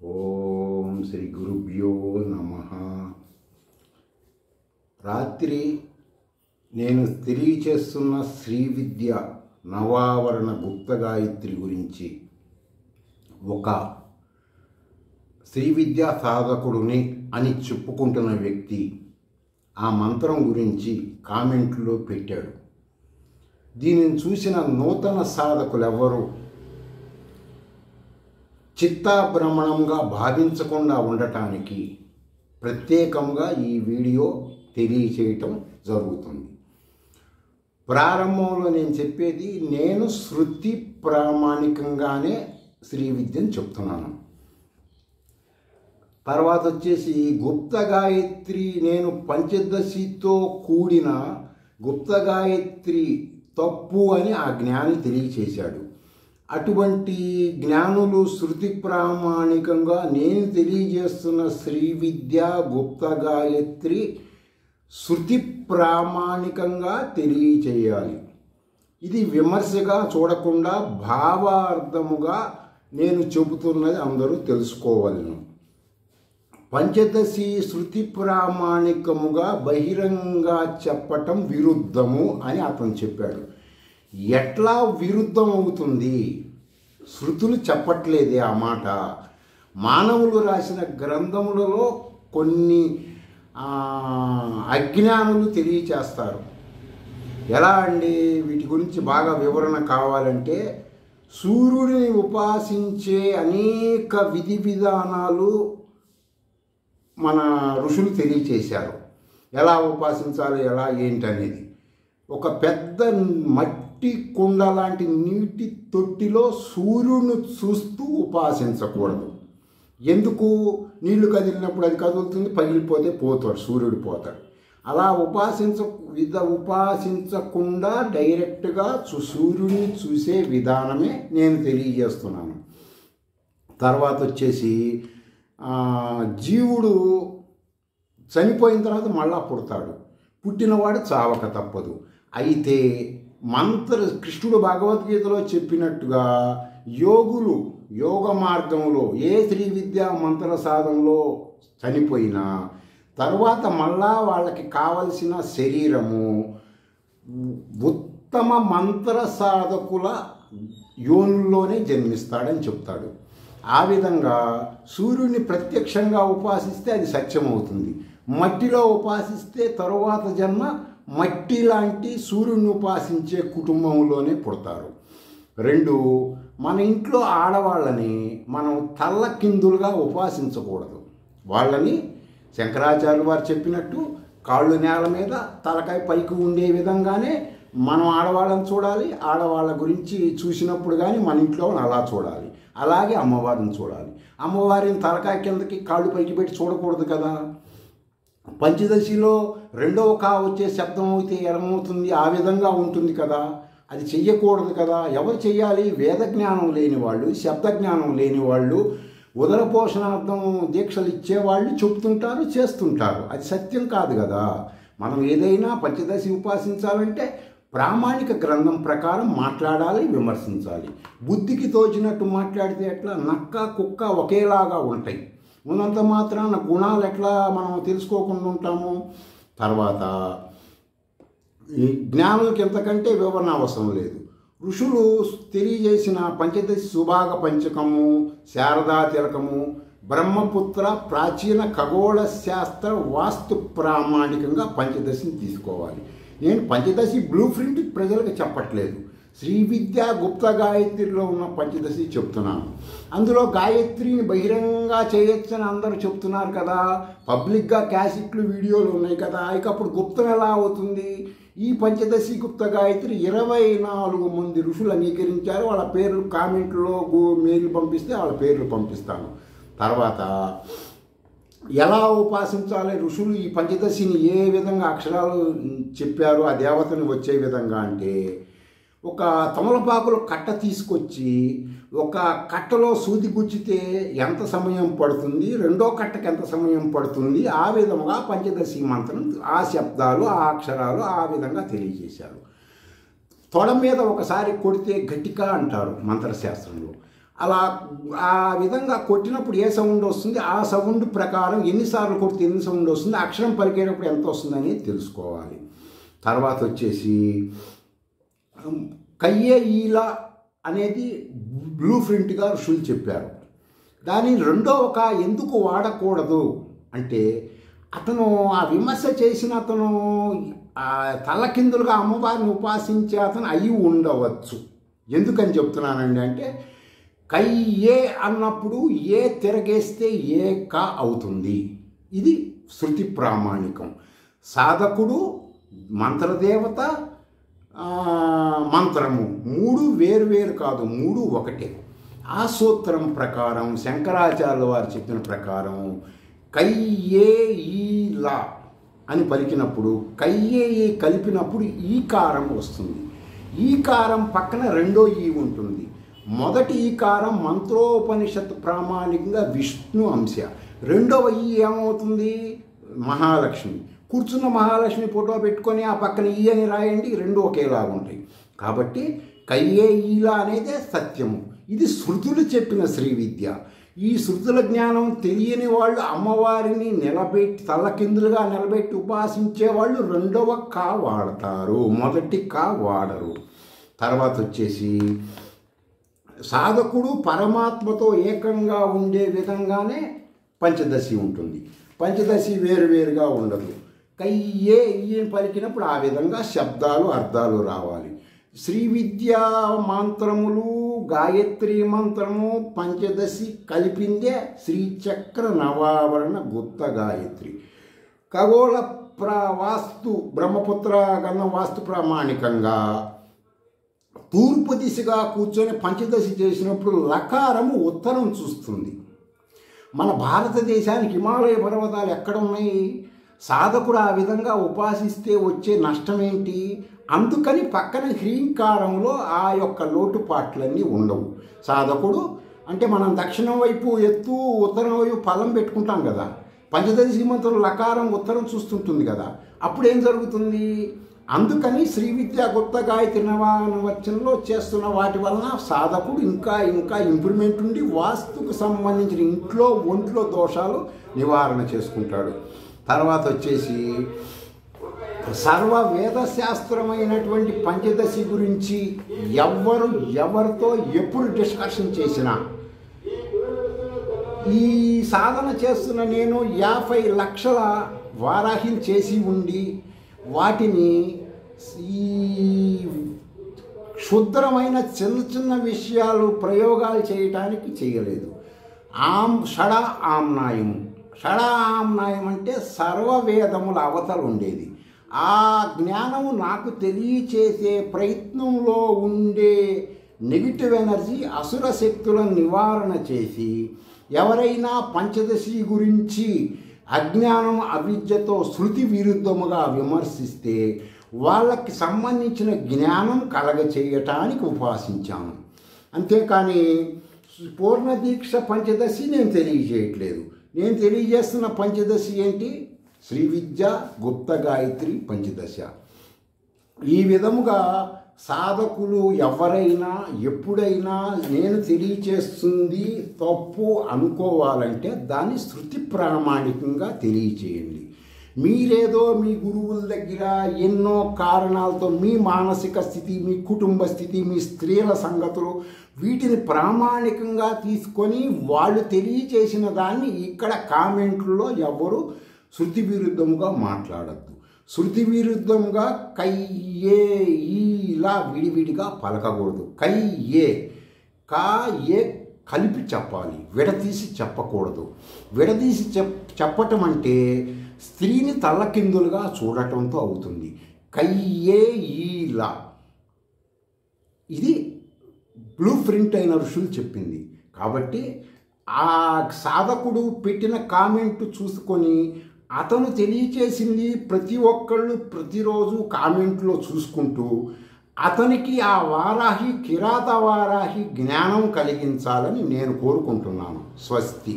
ఓం శ్రీ గురుభ్యో నమః. రాత్రి నేను తెలియచేస్తున్న శ్రీ విద్య నవావరణ గుప్త గాయత్రి గురించి ఒక శ్రీ విద్యా సాధకుడిని అని చెప్పుకుంటున్న వ్యక్తి ఆ మంత్రం గురించి కామెంట్లో పెట్టాడు. దీనిని చూసిన నూతన సాధకులు ఎవరు చిత్తాభ్రమణంగా భావించకుండా ఉండటానికి ప్రత్యేకంగా ఈ వీడియో తెలియచేయటం జరుగుతుంది. ప్రారంభంలో నేను చెప్పేది నేను శృతి ప్రామాణికంగానే శ్రీ విద్యను చెప్తున్నాను. తర్వాత వచ్చేసి గుప్త గాయత్రి నేను పంచదశితో కూడిన గుప్త గాయత్రి తప్పు అని ఆ జ్ఞాని తెలియచేశాడు. అటువంటి జ్ఞానులు శృతి ప్రామాణికంగా నేను తెలియజేస్తున్న శ్రీ విద్య గుప్త గాయత్రి శృతి ప్రామాణికంగా తెలియచేయాలి. ఇది విమర్శగా చూడకుండా భావార్థముగా నేను చెబుతున్నది అందరూ తెలుసుకోవాలను. పంచదశి శృతి ప్రామాణికముగా బహిరంగంగా చెప్పటం విరుద్ధము అని అతను చెప్పాడు. ఎట్లా విరుద్ధం అవుతుంది? శృతులు చెప్పట్లేదే ఆ మాట. మానవులు రాసిన గ్రంథములలో కొన్ని అజ్ఞానులు తెలియచేస్తారు. ఎలా అండి? వీటి గురించి బాగా వివరణ కావాలంటే సూర్యుడిని ఉపాసించే అనేక విధి విధానాలు మన ఋషులు తెలియచేశారు. ఎలా ఉపాసించాలి, ఎలా ఏంటనేది. ఒక పెద్ద మట్టి కుండ లాంటి నీటి తొట్టిలో సూర్యుడిని చూస్తూ ఉపాసించకూడదు. ఎందుకు? నీళ్లు కదిలినప్పుడు అది కదులుతుంది, పగిలిపోతే పోతాడు, సూర్యుడు పోతాడు. అలా ఉపాసించకుండా డైరెక్ట్గా సూర్యుడిని చూసే విధానమే నేను తెలియజేస్తున్నాను. తర్వాత వచ్చేసి జీవుడు చనిపోయిన తర్వాత మళ్ళా పుడతాడు. పుట్టినవాడు చావక తప్పదు. అయితే కృష్ణుడు భగవద్గీతలో చెప్పినట్టుగా యోగులు యోగ మార్గంలో ఏ శ్రీ విద్యా మంత్ర సాధనలో చనిపోయినా తర్వాత మళ్ళా వాళ్ళకి కావలసిన శరీరము ఉత్తమ మంత్ర సాధకుల యోనుల్లోనే జన్మిస్తాడని చెప్తాడు. ఆ విధంగా సూర్యుడిని ప్రత్యక్షంగా ఉపాసిస్తే అది సత్యమవుతుంది. మట్టిలో ఉపాసిస్తే తరువాత జన్మ మట్టి లాంటి సూర్యుడిని ఉపాసించే కుటుంబంలోనే పుడతారు. 2, మన ఇంట్లో ఆడవాళ్ళని మనం తల్లకిందులుగా ఉపాసించకూడదు. వాళ్ళని శంకరాచార్యులు వారు చెప్పినట్టు కాళ్ళు నేల మీద తలకాయ పైకి ఉండే విధంగానే మనం ఆడవాళ్ళని చూడాలి. ఆడవాళ్ళ గురించి చూసినప్పుడు కానీ మన ఇంట్లో అలా చూడాలి. అలాగే అమ్మవారిని చూడాలి. అమ్మవారిని తలకాయ కిందకి కాళ్ళు పైకి పెట్టి చూడకూడదు కదా. పంచదశిలో 2వ కా వచ్చే శబ్దం అయితే ఏమవుతుంది? ఆ విధంగా ఉంటుంది కదా. అది చెయ్యకూడదు కదా. ఎవరు చెయ్యాలి? వేద జ్ఞానం లేని వాళ్ళు, శబ్ద జ్ఞానం లేని వాళ్ళు, ఉదర పోషణార్థం దీక్షలు ఇచ్చేవాళ్ళు చెప్తుంటారు, చేస్తుంటారు. అది సత్యం కాదు కదా. మనం ఏదైనా పంచదశి ఉపాసించాలంటే ప్రామాణిక గ్రంథం ప్రకారం మాట్లాడాలి, విమర్శించాలి. బుద్ధికి తోచినట్టు మాట్లాడితే ఎట్లా? నక్క కుక్క ఒకేలాగా ఉంటాయి. ఉన్నంత మాత్రాన గుణాలు ఎట్లా మనం తెలుసుకోకుండా ఉంటాము? తర్వాత ఈ జ్ఞానులకి ఎంతకంటే వివరణ అవసరం లేదు. ఋషులు తెలియజేసిన పంచదశి సుభాగ పంచకము, శారదా తిలకము, బ్రహ్మపుత్ర ప్రాచీన ఖగోళ శాస్త్ర వాస్తు ప్రామాణికంగా పంచదశిని తీసుకోవాలి. నేను పంచదశి బ్లూ ప్రింట్ ప్రజలకు చెప్పట్లేదు. శ్రీ విద్యా గుప్త గాయత్రిలో ఉన్న పంచదశి చెప్తున్నాను. అందులో గాయత్రిని బహిరంగంగా చేయొచ్చని అందరూ చెప్తున్నారు కదా. పబ్లిక్గా క్యాసెట్లు వీడియోలు ఉన్నాయి కదా. ఇక అప్పుడు గుప్తం ఎలా అవుతుంది? ఈ పంచదశి గుప్త గాయత్రి 24 మంది ఋషులు అంగీకరించారు. వాళ్ళ పేర్లు కామెంట్లో మెయిల్ పంపిస్తే వాళ్ళ పేర్లు పంపిస్తాను. తర్వాత ఎలా ఉపాసించాలి? ఋషులు ఈ పంచదశిని ఏ విధంగా అక్షరాలు చెప్పారు ఆ దేవతని వచ్చే విధంగా అంటే, ఒక తమలపాకులు కట్ట తీసుకొచ్చి ఒక కట్టలో సూది గుచ్చితే ఎంత సమయం పడుతుంది, 2వ కట్టకి ఎంత సమయం పడుతుంది, ఆ విధంగా పంచదశి మంత్రం ఆ శబ్దాలు ఆ అక్షరాలు ఆ విధంగా తెలియజేశారు. తొడ మీద ఒకసారి కొడితే గట్టిక అంటారు మంత్రశాస్త్రంలో. అలా ఆ విధంగా కొట్టినప్పుడు ఏ సౌండ్ వస్తుంది, ఆ సౌండ్ ప్రకారం ఎన్నిసార్లు కొడితే ఎన్ని సౌండ్ వస్తుంది, అక్షరం పలికేటప్పుడు ఎంత వస్తుందని తెలుసుకోవాలి. తర్వాత వచ్చేసి కయ్యే ఈలా అనేది బ్లూ ప్రింట్గా ఋషులు చెప్పారు. దాని రెండో ఒక ఎందుకు వాడకూడదు అంటే, అతను ఆ విమర్శ చేసిన అతను తలకిందులుగా అమ్మవారిని ఉపాసించే అతను అయి ఉండవచ్చు. ఎందుకని చెప్తున్నానండి అంటే, కయ్యే అన్నప్పుడు ఏ తిరగేస్తే ఏ కా అవుతుంది. ఇది శృతి ప్రామాణికం. సాధకుడు, మంత్రదేవత, మంత్రము మూడు వేరు కాదు, మూడు ఒకటే. ఆ సూత్రం ప్రకారం శంకరాచార్యుల వారు చెప్పిన ప్రకారం కయ్యే ఈలా అని పలికినప్పుడు కయ్యే కలిపినప్పుడు ఈకారం వస్తుంది. ఈకారం పక్కన రెండో ఈ ఉంటుంది. మొదటి ఈకారం మంత్రోపనిషత్ ప్రామాణికంగా విష్ణు అంశ, రెండవ ఈ ఏమవుతుంది మహాలక్ష్మి. కూర్చున్న మహాలక్ష్మి ఫోటో పెట్టుకొని ఆ పక్కన ఈ అని రాయండి, రెండు ఒకేలాగా ఉంటాయి. కాబట్టి కయ్యే ఈలా అనేదే సత్యము. ఇది శృతులు చెప్పిన శ్రీ విద్య. ఈ శృతుల జ్ఞానం తెలియని వాళ్ళు అమ్మవారిని నిలబెట్టి తల్లకిందులుగా నిలబెట్టి ఉపాసించే వాళ్ళు రెండవ కా వాడతారు, మొదటి కా వాడరు. తర్వాత వచ్చేసి సాధకుడు పరమాత్మతో ఏకంగా ఉండే విధంగానే పంచదశి ఉంటుంది. పంచదశి వేరువేరుగా ఉండదు. కయ్యే ఈయన పలికినప్పుడు ఆ విధంగా శబ్దాలు అర్థాలు రావాలి. శ్రీ విద్యా మంత్రములు, గాయత్రి మంత్రము, పంచదశి కలిపిందే శ్రీచక్ర నవావరణ గుప్త గాయత్రి. ఖగోళ వాస్తు బ్రహ్మపుత్ర గణ వాస్తు ప్రామాణికంగా తూర్పు దిశగా కూర్చొని పంచదశి చేసినప్పుడు లకారము ఉత్తరం చూస్తుంది. మన భారతదేశానికి హిమాలయ పర్వతాలు ఎక్కడ ఉన్నాయి? సాధకుడు ఆ విధంగా ఉపాసిస్తే వచ్చే నష్టం ఏంటి? అందుకని పక్కన హ్రీంకారంలో ఆ యొక్క లోటుపాట్లన్నీ ఉండవు. సాధకుడు అంటే మనం దక్షిణం వైపు ఎత్తు, ఉత్తరం వైపు ఫలం పెట్టుకుంటాం కదా. పంచదశి మంత్రం లకారం ఉత్తరం చూస్తుంటుంది కదా. అప్పుడు ఏం జరుగుతుంది? అందుకని శ్రీ విద్యా గుప్త గాయత్రి నవావరణలో చేస్తున్న వాటి వలన సాధకుడు ఇంకా ఇంప్రూవ్మెంట్ ఉండి వాస్తుకు సంబంధించిన ఇంట్లో ఒంట్లో దోషాలు నివారణ చేసుకుంటాడు. తర్వాత వచ్చేసి సర్వ వేదశాస్త్రమైనటువంటి పంచదశి గురించి ఎవరితో ఎప్పుడు డిస్కషన్ చేసినా, ఈ సాధన చేస్తున్న నేను 50 లక్షల వారాహిలు చేసి ఉండి వాటిని ఈ క్షుద్రమైన చిన్న విషయాలు ప్రయోగాలు చేయటానికి చేయలేదు. షడ ఆమ్నాయం అంటే సర్వవేదముల అవతలు ఉండేది. ఆ జ్ఞానము నాకు తెలియచేసే ప్రయత్నంలో ఉండే నెగిటివ్ ఎనర్జీ అసుర శక్తులను నివారణ చేసి, ఎవరైనా పంచదశి గురించి అజ్ఞానం అవిద్యతో శృతి విరుద్ధముగా విమర్శిస్తే వాళ్ళకి సంబంధించిన జ్ఞానం కలగచేయటానికి ఉపాసించాను. అంతేకాని పూర్ణ దీక్ష పంచదశి నేను తెలియజేయట్లేదు. నేను తెలియజేస్తున్న పంచదశి ఏంటి? శ్రీ విద్య గుప్త గాయత్రి పంచదశ. ఈ విధముగా సాధకులు ఎవరైనా ఎప్పుడైనా నేను తెలియచేస్తుంది తప్పు అనుకోవాలంటే దాన్ని శృతి ప్రామాణికంగా తెలియచేయండి. మీరేదో మీ గురువుల దగ్గర ఎన్నో కారణాలతో మీ మానసిక స్థితి, మీ కుటుంబ స్థితి, మీ స్త్రీల సంగతులు వీటిని ప్రామాణికంగా తీసుకొని వాళ్ళు తెలియచేసిన దాన్ని ఇక్కడ కామెంట్లో ఎవరు శృతి విరుద్ధంగా మాట్లాడద్దు. శృతి విరుద్ధంగా కయ్యే ఈలా విడివిడిగా పలకకూడదు. కయ్యే ఏ కలిపి చెప్పాలి, విడదీసి చెప్పకూడదు. విడదీసి చెప్పటం అంటే స్త్రీని తల్లకిందులుగా చూడటంతో అవుతుంది. కయ్యే ఈలా ఇది బ్లూ ప్రింట్ అయిన ఋషులు చెప్పింది. కాబట్టి ఆ సాధకుడు పెట్టిన కామెంట్ చూసుకొని అతను తెలియచేసింది ప్రతి ఒక్కళ్ళు ప్రతిరోజు కామెంట్లో చూసుకుంటూ అతనికి ఆ వారాహి కిరాత వారాహి జ్ఞానం కలిగించాలని నేను కోరుకుంటున్నాను. స్వస్తి.